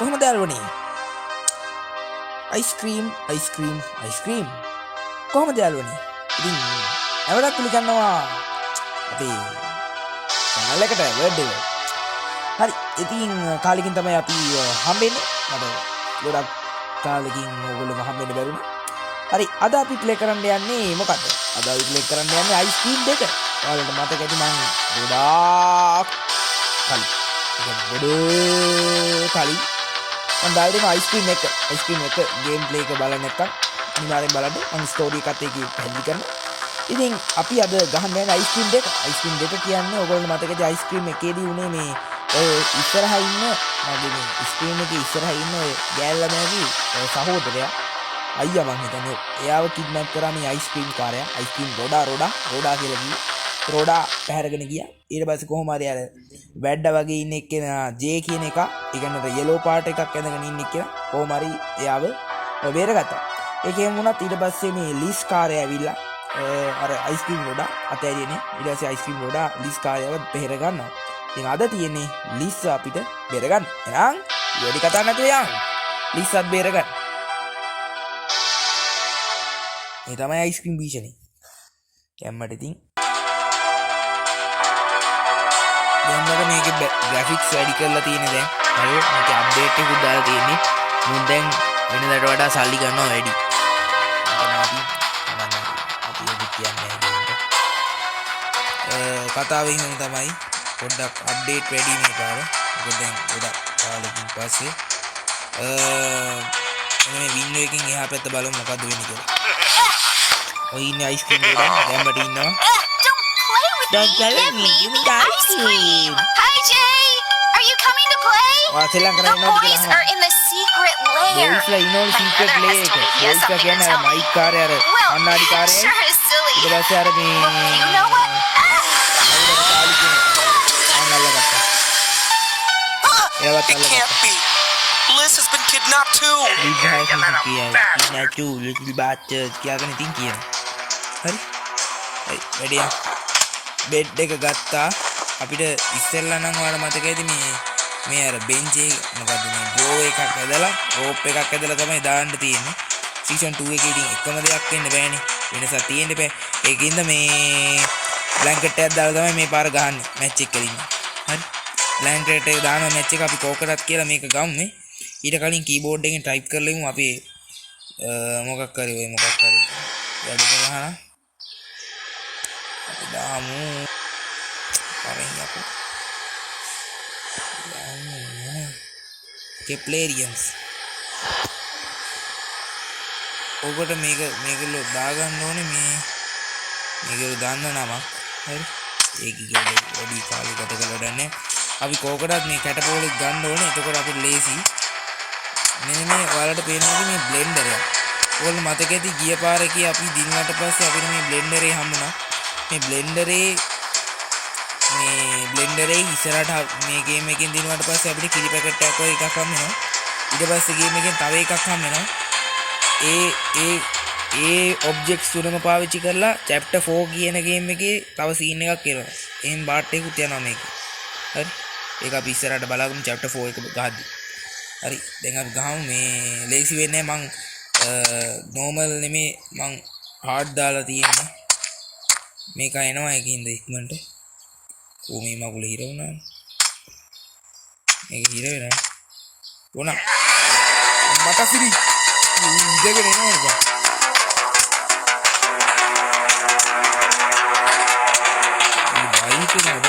කොහොමද යාළුවනේ? අයිස්ක්‍රීම් කොහොමද යාළුවනේ? ඉතින් නැවතත් පිළිගන්නවා අපේ channel එකට බර්ත්ඩේ එක. හරි. ඉතින් කාලෙකින් තමයි අපි හම්බෙන්නේ. මට ගොඩක් කාලෙකින් ඕගොල්ලෝ හම්බෙන්න බැරුණා. හරි. අද අපි ප්ලේ කරන්න යන්නේ මොකද්ද? අද අපි ප්ලේ කරන්න යන්නේ අයිස්ක්‍රීම් දෙක. ඔයාලට මතක ඇති මං ගොඩාක් කලින් මම දාලා දෙන අයිස්ක්‍රීම් එක ගේම් ප්ලේ එක බලන්න නැත්තම් අනිවාර්යෙන් බලන්න. මම ස්ටෝරි එකත් ඒකේ පැහැදිලි කරනවා. ඉතින් අපි අද ගහන්න යන අයිස්ක්‍රීම් දෙක කියන්නේ ඔයගොල්ලෝ මතකද අයිස්ක්‍රීම් එකේදී උනේ මේ ඉස්සරහා ඉන්න මගේ මේ ස්ක්‍රීන් එකේ ඉස්සරහා ඉන්න ගෑල් ළමයාගේ සහෝදරයා අයියා මං හිතන්නේ එයාව කිඩ්නැප් කරා මේ අයිස්ක්‍රීම් කාරයා. අයිස්ක්‍රීම් රෝඩා කියලා කිව්වා. රෝඩා පැහැරගෙන ගියා. ඊට පස්සේ කොහොම හරි අර වැඩ වගේ ඉන්න එක්කෙනා ජේ කියන එක ඒ කියන්නේ යෙලෝ පාට එකක් ඇඳගෙන ඉන්න එක්කෙනා කොහොම හරි එයාව බේරගත්තා. ඒකෙන් වුණත් ඊට පස්සේ මේ ලිස් කාර්යය ඇවිල්ලා අර අයිස්ක්‍රීම් රෝඩා අතෑරියනේ. ඊට පස්සේ අයිස්ක්‍රීම් රෝඩා ලිස් කාර්යයව බෙහෙර ගන්නවා. ඉතින් අද තියෙන්නේ ලිස් අපිට බේර ගන්න. එහෙනම් වැඩි කතා නැතුව යන්න. ලිස්වත් බේර ගන්න. මේ තමයි අයිස්ක්‍රීම් භීෂණේ. කැම්මට ඉතින් දැන් මේකේ ග්‍රැෆික්ස් වැඩි කරලා තියෙන්නේ දැන්. හරියට මේක අප්ඩේට් එකක් දාලා තියෙන්නේ. මුන් දැන් වෙනදාට වඩා සල්ලි ගන්නවා වැඩි. අපි කියන්නේ කතාවෙන් නම් තමයි පොඩ්ඩක් අප්ඩේට් වැඩි මේ පාර. මොකද දැන් ගොඩක් කාලෙකින් පස්සේ මේ වින්ඩෝ එකකින් එහා පැත්ත බලමු මොකද්ද වෙන්නේ කියලා. ඔය ඉන්නේ අයිස්ක්‍රීම් එක දැන් මට ඉන්නවා. Don't tell me, give me the ice cream. Hi, Jay. Are you coming to play? The boys are in the secret lair. secret lair. Yes, something to tell me. Well, it sure is silly. You know what? It can't be. Liz has been kidnapped too. little bastard. क्या करने तीन किया? हरी? बढ़िया. Bed එක ගත්තා. අපිට ඉස්සෙල්ලා නම් ඔයාලා මතකයිද මේ අර බෙන්ච් එක මොකද්ද මේ ඩ්‍රෝ එකක් ඇදලා රෝප් එකක් ඇදලා තමයි දාන්න තියෙන්නේ. සීසන් 2 එකේ ඉතින් එකම දෙයක් වෙන්න බෑනේ. වෙනසක් තියෙන්න බෑ. ඒකින්ද මේ බ්ලැන්කට් එකක් දාලා තමයි මේ පාර ගහන්නේ මැච් එක කලින්. හරි. බ්ලැන්කට් එක දානවා මැච් එක අපි කෝකටත් කියලා මේක ගම්මේ. ඊට කලින් කීබෝඩ් එකෙන් ටයිප් කරලා ඉමු අපි මොකක් හරි වැඩ කරහන damu Keplerians ඔකට මේකල දාගන්න ඕනේ මේකල දාන්න නමක් හරි ඒක වැඩි කාලෙ ගත කරලා නැහැ අපි කෝකටත් මේ කැටපෝලෙක් ගන්න ඕනේ එතකොට අපිට ලේසි මෙන්න මේ ඔයාලට පේනවා මේ බ්ලෙන්ඩර් එක ඔයාලට මතක ඇති ගිය පාරේ අපි දිනුවට පස්සේ අපිට මේ බ්ලෙන්ඩරේ හම්බුණා මේ බ්ලෙන්ඩරේ ඉස්සරහට මේ ගේම් එකෙන් දිනුවාට පස්සේ අපිට කිරි පැකට් එකක් වගේ එකක් හම්බ වෙනවා. ඊට පස්සේ ගේම් එකෙන් තව එකක් හම්බ වෙනවා. ඒ ඔබ්ජෙක්ට්ස් තුනම පාවිච්චි කරලා chapter 4 කියන ගේම් එකේ තව සීන් එකක් එනවා. එහෙන් බාට් එකකුත් යනවා මේකේ. හරි. ඒක අපි ඉස්සරහට බලාගමු chapter 4 එක ගහද්දි. හරි. දැන් අපි ගහමු මේ ලේසි වෙන්නේ මං normal නෙමේ මං hard දාලා තියෙන්නේ. මේක එනවා ඒකින්ද ඉක්මනට මේ මගුල හිර වුණා මේක හිර වෙනවා වුණා මට සිරි ඉඳගෙන එනවා බා මේ බයික් නේද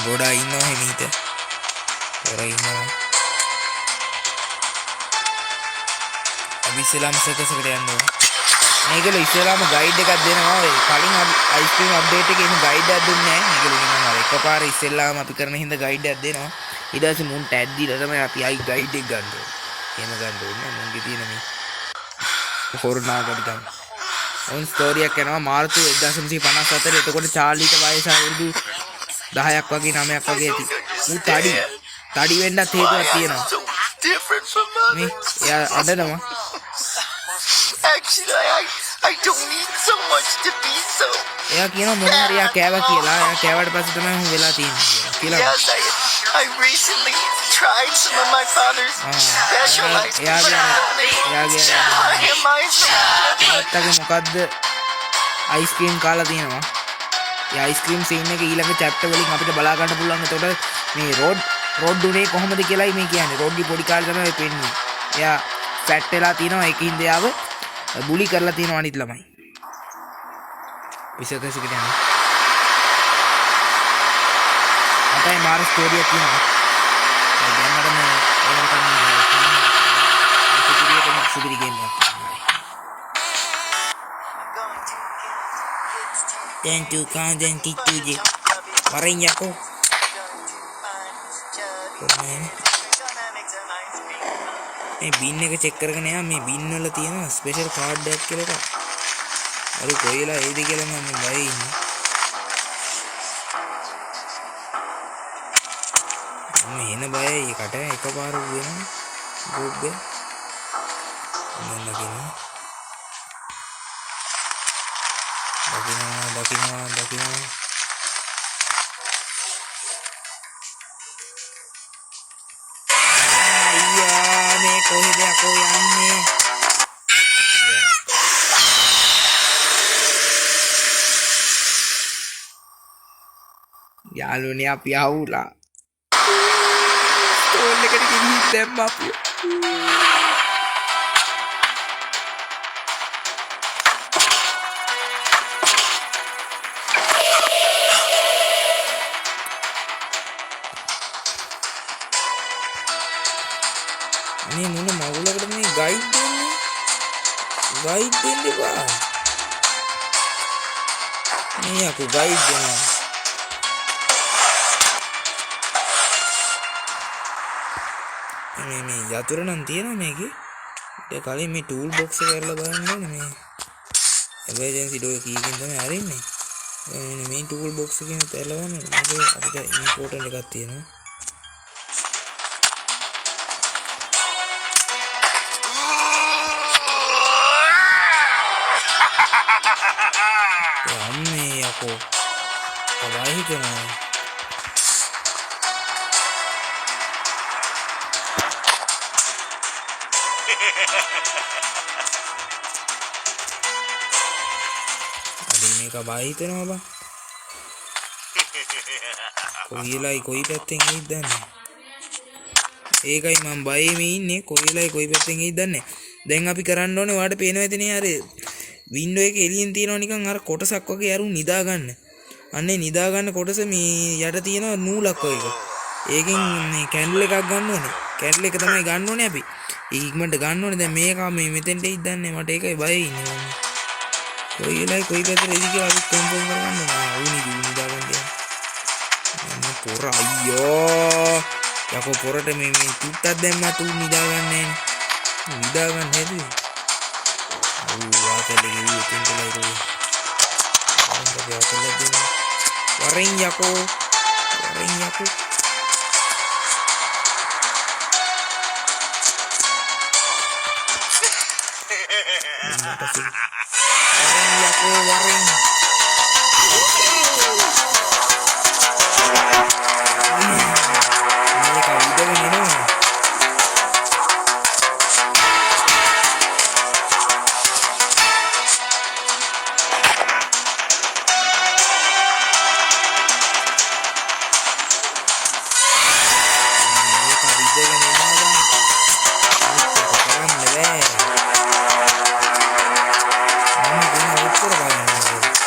ගොඩා ඉන්නවා හිමීට පොර ඉන්නවා අපි ඉස්සෙල්ලාම සර්කස් එකට යන්න ඕනේ මේකල ඉස්සෙල්ලාම ගයිඩ් එකක් දෙනවා ඔය කලින් අයිස්ක්‍රීම් අප්ඩේට් එකේ එහෙම ගයිඩ් එකක් දුන්නේ නැහැ මේකල නිකන් අර එකපාර ඉස්සෙල්ලාම අපි කරන හින්දා ගයිඩ් එකක් දෙනවා ඊට පස්සේ මුන් ටැග් දීලා තමයි අපි ආයි ගයිඩ් එක ගන්න ඕනේ එහෙම ගන්න ඕනේ මුන්ගේ තියෙන මේ කොරෝනා ගඩිකම් ඔන් ස්ටෝරි එකක් යනවා මාර්තු 1954 එතකොට චාර්ලිට වයස අවුරුදු 10ක් වගේ 9ක් වගේ ඇති ඌ තඩි වෙන්නත් හේතුවක් තියෙනවා මේ එයා අඬනවා Actually, I don't need so much to be so. එයා කියනවා මොනවා හරි එයා කෑවා කියලා. එයා කෑවට පස්සේ තමයි මම වෙලා තියෙන්නේ කියලා. Yes, I recently tried some of my father's specialized brownies. Why am I so happy? තාත්තගේ මොකද්ද අයිස්ක්‍රීම් කාලා තියෙනවා. ඒ අයිස්ක්‍රීම් සීන් එක ඊළඟ chapter වලින් අපිට බලා ගන්න පුළුවන්. එතකොට මේ රොඩ් උනේ කොහොමද කියලායි මේ කියන්නේ. රොඩ්ගේ පොඩි කාලේ තමයි පෙන්නේ. එයා ෆැට් වෙලා තියෙනවා ඒකින්ද යාව බුලි කරලා තියෙනවා අනිත් ළමයි. විසකසිකට යනවා. අතයි මාර ස්ටෝරියක් තියෙනවා. දැන් මට මේ ඒකට තමයි සුපිරි ගේම් එකක්. දැන් තු කාන්දෙන් කිට්ටුජේ. වරින් යකෝ. මේ බින් එක චෙක් කරගෙන යා මේ බින් වල තියෙන ස්පෙෂල් කාඩ් එකක් කියලා එකක්. අර කොයිලා ඒද කියලා මම බයයි ඉන්නේ. මම එන බයයි ඒකට එකපාර වෙනවා. ගොබ්බේ. මම නගිනවා. දකින්නවා. මේ කොහෙද යකෝ යන්නේ යාළුවනේ අපි ආවුලා ස්ටෝල් එකට ගිහින් දැම්මා අපි මේ මොන මගුලකට මේ ගයිඩ් දෙන්න බා මේ යකෝ ගයිඩ් දෙනවා මේ යතුරු නම් තියෙනවා මේකේ ඊට කලින් මේ ටූල් බොක්ස් එක කරලා බලන්න ඕනේ මේ එමර්ජන්සි ඩෝර් කීකින් තමයි අරින්නේ මේ ටූල් බොක්ස් එකෙන් තැලවන්න මේක අපිට ඉම්පෝටන්ට් එකක් තියෙනවා අම්මේ යකෝ කවයි කරනවා අද මේක බයි හිතනවා බා කොයිලයි කොයි පැත්තෙන් ගිහින් දන්නේ ඒකයි මම බයෙම ඉන්නේ කොයිලයි කොයි පැත්තෙන් ගිහින් දන්නේ දැන් අපි කරන්න ඕනේ ඔයාලට පේනවා ඇතිනේ අර වින්ඩෝ එක එළියෙන් තියෙනවා නිකන් අර කොටසක් වගේ අරු නිදා ගන්න. අන්නේ නිදා ගන්න කොටස මේ යට තියෙනවා නූලක් වගේ. ඒකෙන් මේ කැන්ඩල් එකක් ගන්න ඕනේ. කැන්ඩල් එක තමයි ගන්න ඕනේ අපි. ඒක ඉක්මනට ගන්න ඕනේ. දැන් මේක මේ මෙතෙන්ට ඉද්දන්නේ මට ඒකයි බයයි ඉන්නේ මම. කොයිලයි කොයි පැත්තට එදි කියලා අපි කන්ෆර්ම් කරගන්න ඕනේ. නිදා ගන්න. මම පොර අයියෝ. යකෝ පොරට මේ තුට්ටක් දැම්මා තුන් නිදා ගන්නෑ. නිදා ගන්න හැදුවේ. वाटर लगी हुई है तीन कलर की वाटर लगी वरिंग याको वरिंग ये का वीडियो में ना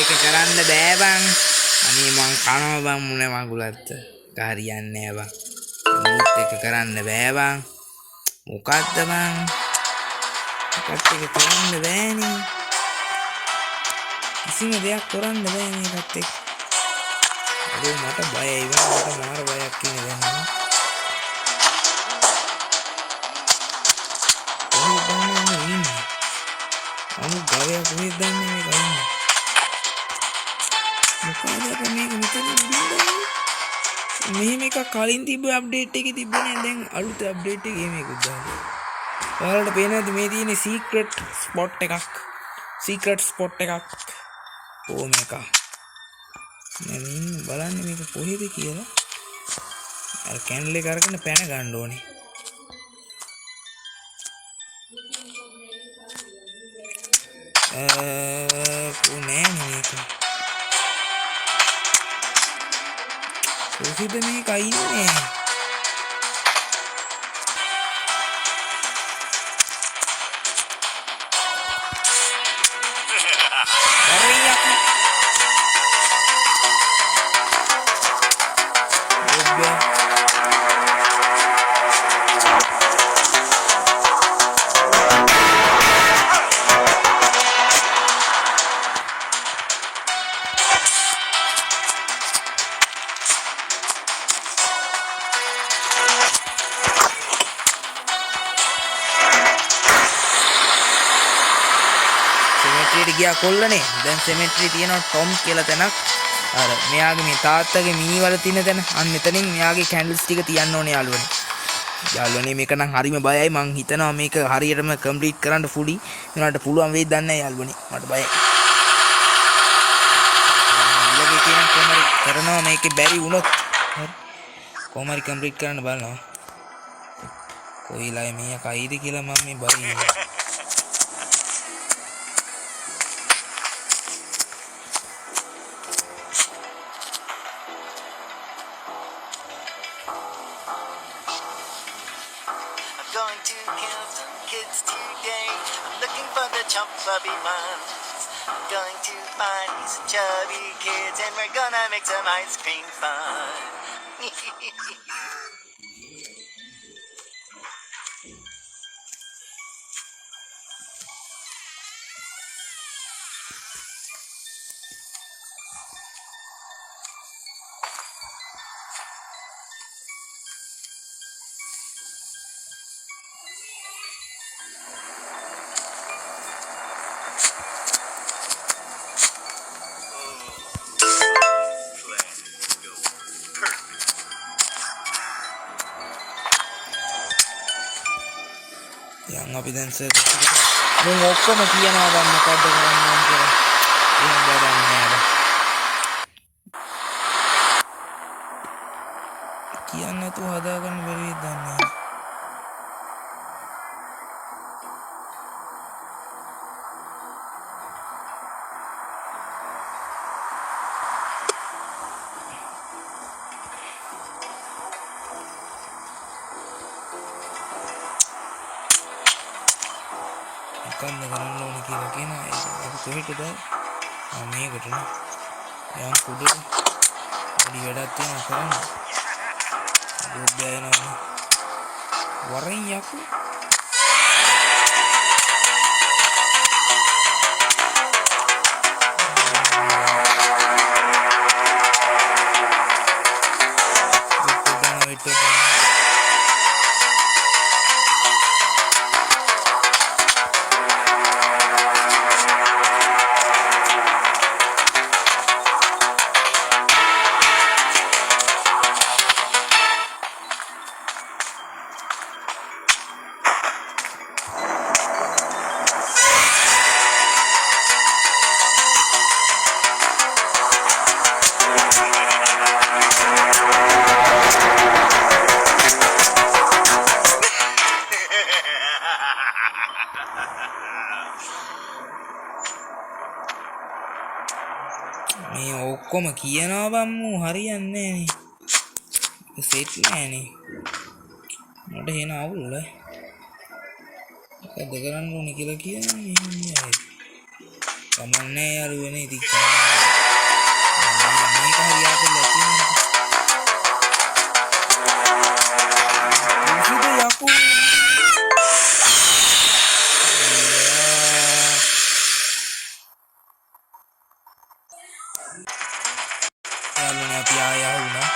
එක කරන්න බෑ බං. අනේ මං කනවා බං මුනේ මගුලත්. හරියන්නේ නෑ බං. මුත් එක කරන්න බෑ බං. මොකද්ද බං? මොකක්ද එක කරන්න බෑනේ. කිසිම දෙයක් කරන්න බෑ මේකත් එක්ක. අනේ මට බයයි බං. මට මාර බයක් ඉන්නේ දැන් නේද? අමුක් ගාවයක් කොහෙද දන්නේ මේක ඉන්නේ. මොකද අප මේක මෙතන බින්දන්නේ. මෙහෙම එකක් කලින් තිබ්බ අප්ඩේට් එකේ තිබ්බනේ දැන් අලුත් අප්ඩේට් එකේ මේකුත් දානවා. ඔයාලට පේනවද මේ තියෙන්නේ සීක්‍රට් ස්පොට් එකක්. සීක්‍රට් ස්පොට් එකක්. ඕ මේක. මම බලන්න මේක කොහෙද කියලා. අර කැන්ඩල් එක අරගෙන පැන ගන්න ඕනේ. නෑ මේක. කොහෙද මේක ඉන්නේ? ගියා කොල්ලනේ. දැන් සෙමෙට්‍රි තියෙනවා ටොම් කියලා තැනක්. අර මෙයාගේ මේ තාත්තගේ මීවල තියෙන තැන. අන්න එතනින් මෙයාගේ කැන්ඩල්ස් ටික තියන්න ඕනේ යාළුවනේ. යාළුවනේ මේක නම් හරිම බයයි. මං හිතනවා මේක හරියටම කම්ප්ලීට් කරන්න ෆුඩි. මට පුළුවන් වෙයිද දන්නේ නැහැ යාළුවනේ. මට බයයි. ඊළඟ කියන කොමරි කරනවා මේකේ බැරි වුණොත්. කොමරි කම්ප්ලීට් කරන්න බලනවා. කොයිලා මේ කයිද කියලා මම මේ බයයි. Chubby ones. I'm going to find me some chubby kids and we're gonna make some ice cream fun. අපි දැන් සර්ච් එකේ මම ඔක්කොම කියනවා දැන් මොකද්ද කරන්න ඕන කියලා. එහෙම බඩන්නේ නෑ. කියන්න නැතුව හදාගන්න බැරි වෙයිද දන්නේ නෑ. කන්න කරන්න ඕන කියලා කියනවා. ඒක කොහෙටද? මේකට නේ. යම් කුඩේ පොඩි වැඩක් තියෙනවා කරන්න. දුක් දැනෙනවා. වරෙන් යකෝ. මේ ඔක්කොම කියනවා බම්මු හරියන්නේ නෑනේ. සෙට් නෑනේ. මට එන අවුල් මොකද කරන්න ඕනේ කියලා කියනවා. කමන්නේ යාළුවනේ ඉතින් මේක හරියට ලැබෙන්නේ යකෝ යාළුවනේ අපි ආයෙ වුණා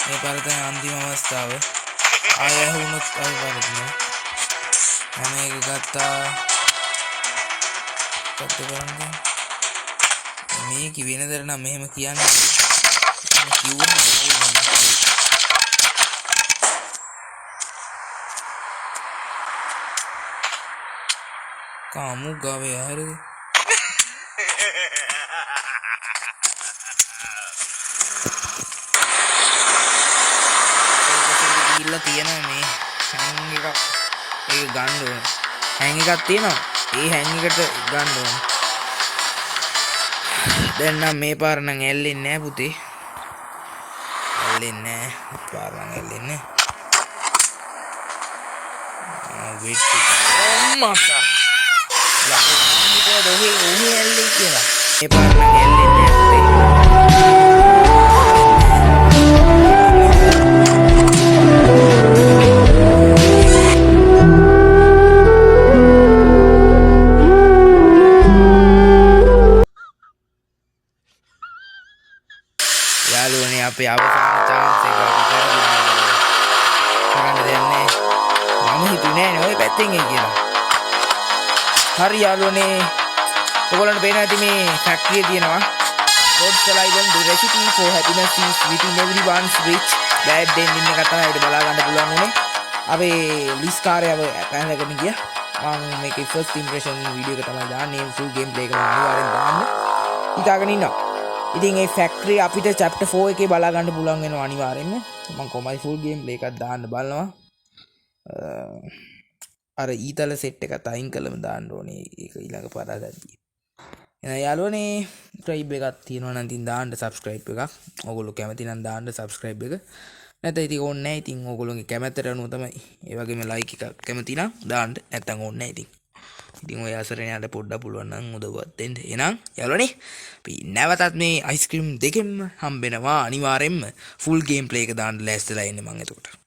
මේ පාර තමයි අන්තිම අවස්ථාව ආයෙ වුණොත් ආයෙ වරදිනවා මේක ගත්තා බලන්න මේ කිවෙනදර නම් මෙහෙම කියන්නේ කිව්වම කාමු ගාවේ හරිද ඉල්ල තියෙනවා මේ හැංග එකක් ඒක ගන්න ඕන හැංග එකක් තියෙනවා ඒ හැංග එකට ගන්න ඕන දැන් නම් මේ පාර නම් ඇල්ලෙන්නේ නැහැ පුතේ ඇල්ලෙන්නේ නැහැ පාර නම් ඇල්ලෙන්නේ wait අම්මා ලකෝ ඔහි ඇල්ලේ කියලා මේ පාර නම් ඇල්ලෙන්නේ නැහැ පුතේ යාළුවනේ අපේ අවසාන chance එක අපි කරන්න දෙන්නේ මම හිතුවේ නෑ ඔය පැත්තෙන් එයි කියලා හරි යාළුවනේ ඔයගොල්ලන්ට පේනවා ඇති මේ ෆැක්ටරිය තියෙනවා God's Island the recipe for happiness is within everyone's reach bad day ඉන්න එක තමයි අපිට බලා ගන්න පුළුවන් උනේ අපේ ලිස් කාර්යව පැනලගෙන ගියා මම මේකේ first impression වීඩියෝ එක තමයි දාන්නේ full game play එක අනිවාර්යෙන් දාන්න හිතාගෙන ඉන්නවා ඉතින් ඒ ෆැක්ටරි අපිට chapter 4 එකේ බලා ගන්න පුළුවන් වෙනවා අනිවාර්යෙන්ම මම කොහමයි full game play එකක් දාන්න බලනවා අර ඊතල සෙට් එකත් අයින් කළම දාන්න ඕනේ ඒක ඊළඟ පාරාදදී එහෙනම් යාළුවනේ subscribe එකක් තියෙනවා නම් ඉතින් දාන්න subscribe එකක් ඕගොල්ලෝ කැමති නම් දාන්න subscribe එක නැත්නම් ඉතින් ඕනේ නැහැ ඉතින් ඕගොල්ලෝගේ කැමැත්තට අනුව තමයි ඒ වගේම like එකක් කැමති නම් දාන්න නැත්නම් ඕනේ නැහැ ඉතින් ඔය අසරණයාට පොඩ්ඩක් පුළුවන් නම් උදව්වක් දෙන්න. එහෙනම් යාළුවනේ අපි නැවතත් මේ අයිස්ක්‍රීම් දෙකෙන්ම හම්බෙනවා අනිවාර්යෙන්ම ෆුල් ගේම් ප්ලේ එක දාන්න ලෑස්තිලා ඉන්නේ මම එතකොට.